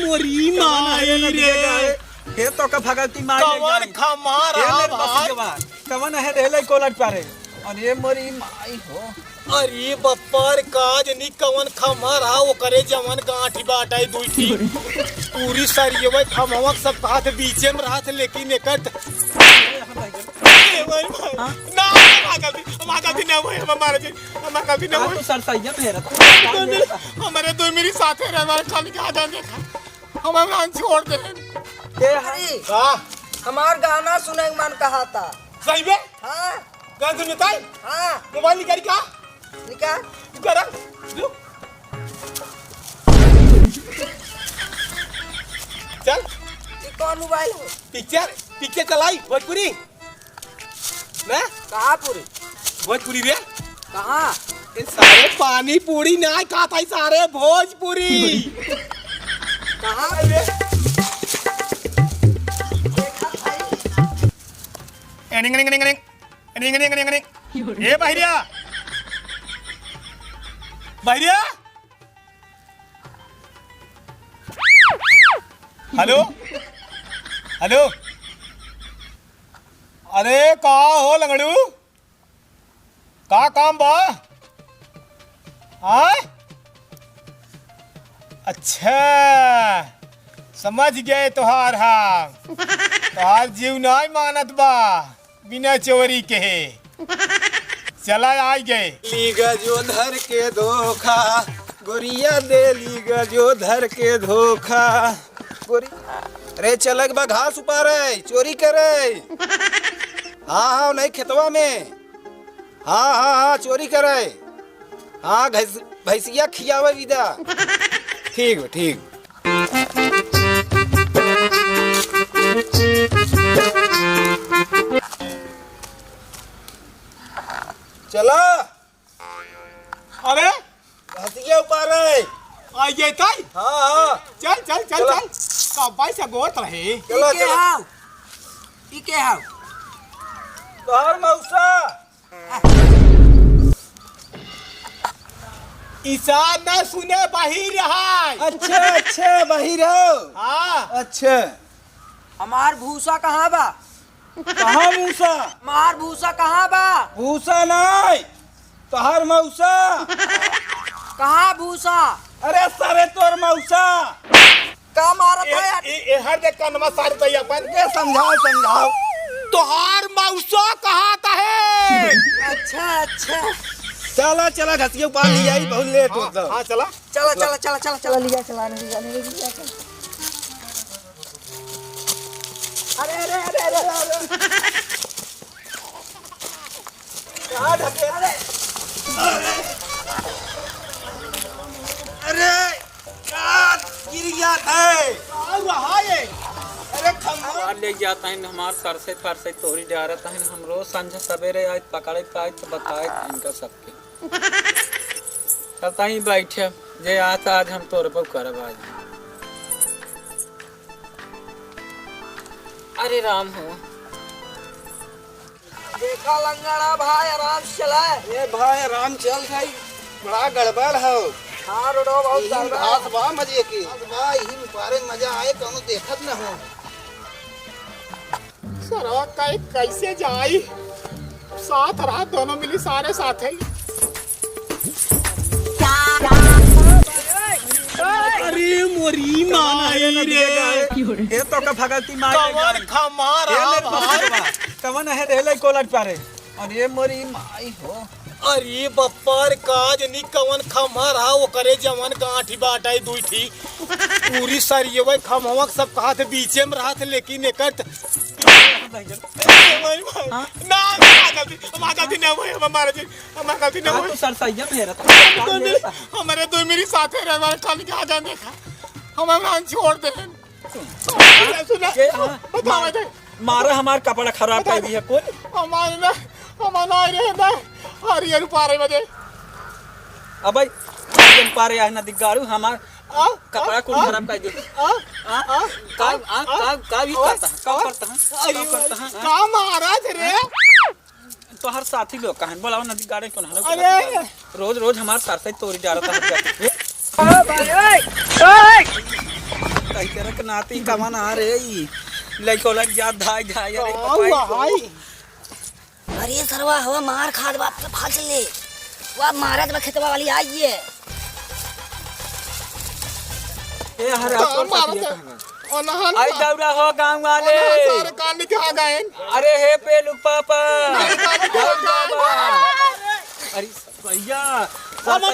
मोरी माई रे हे तो का भगती माई कवन खमारा भाई कवन है रेले कोलट पारे और ये मोरी माई हो अरे बप्पर काज नी कवन खमारा वो करे जवन गांठी बाटाई दुईठी पूरी सरियवे खमवक सब हाथ बीचे में रात लेकिन एकट ना मागल ना होए हमारे जी हमारा भी ना होए सर सही है हमारे दो मेरी साथ है हमारे खाली का आदम देखा हमारे नाम छोड़ दे अरे हां हमार गाना सुने मन कहा था सही में हाँ गाना सुनता है हाँ मोबाइल निकाल क्या निकाल करा चल ये कौन मोबाइल है पिक्चर चलाई भोजपुरी ना कहाँ पूरी भोजपुरी रे कहाँ ये सारे पानी पूरी ना खाता है सारे भोजपुरी कहाँ रे ए बाहिरिया बाहिरिया हेलो हेलो अरे का हो लंगड़ू का काम बा हाँ अच्छा समझ गए तोहार हम तोहार जीव नहीं मानत बा बिना चोरी के चला आई गए लीगा जो धर के धोखा गोरिया दे लीगा जो धर के धोखा गोरी अरे चलक बा घास उपारे चोरी करे हाँ हाँ नहीं खेतवा में हाँ हाँ हाँ चोरी करे हाँ भैंसिया खियावे विदा ठीक ठीक चला अरे भैंसिया उपारे आइए ताई हाँ हाँ चल चल चल चल कबाई से गोत रहे चलो चलो ये क्या है तोहर मौसा ईसा न सुने बाहिर रहा अच्छा अच्छा बाहिर हो हाँ अच्छा हमार भूसा कहाँ बा कहाँ भूसा हमार भूसा कहाँ बा भूसा नहीं तोहर मौसा कहाँ भूसा अरे सारे तोर मौसा का मारत है यार ए हर देख का नमस्कार तो अपन के समझाओ समझाओ तोहार मौसा कहाँ था है अच्छा अच्छा चला चला घसिया उपार ले आई बहुत लेट हो तो हाँ चला चला चला चला चला चला लिया चलाने लिया अरे अरे अरे अरे कहाँ ढके अरे अरे क्या गिर गया है रहा ये अरे खम्मा ले जाता है हमार सर से तोरी डारता है हम रोज संझ सवेरे आज पकड़े पाए तो बताए इनका सबके कहता ही बैठे जे आज हम तोर पर करब आज अरे राम हो देखा लंगड़ा भाई आराम से चला ये भाई आराम चल भाई बड़ा गड़बड़ हो हाँ रोडो बहुत चल रहा आज बा मजे की आज बा ही पारे मजा आए कौनो देखत न हो सरवा कैसे जाई साथ रहा दोनों मिली सारे साथ है अरे मोरी माई रे ये तो का भगती माई कवन खमारा भाई कवन है रेले कोलट पारे और ये मोरी माई हो अरे बप्पर काज नी कवन खमारा वो करे जवन गांठी बाटाई दुईठी पूरी सरियवे खमवक सब हाथ बीचे में रात लेकिन एकट ना मागल ना होए हमारे जी हमारा भी ना होए सर सही है हमारे दो मेरी साथ है हमारे खाली का आदम देखा हमारे नाम छोड़ दे सुना बताओ दे मारा हमार कपड़ा खराब कर दिया कोई हमारे ना हमारा रे ना हरियर पारे बजे अब भाई जन पारे आ नदी गाड़ू हमार कपड़ा को खराब कर दे का भी करता है का महाराज रे तो हर साथी लोग कहन बोलाओ नदी गाड़े कौन अरे रोज रोज हमार साथ से तोरी जा रहा था कही तेरा के नाती कमान आ रे ई लइको लग जा धाय धाय अरे पपाई अरे सरवा हवा मार खाद बाप से फाल ले वो मारत बा खेतवा वाली आई है ए हरे अनहन आई दौड़ा हो गांव वाले सारे कान कहाँ गए अरे हे पेलू पापा अरे भैया मामा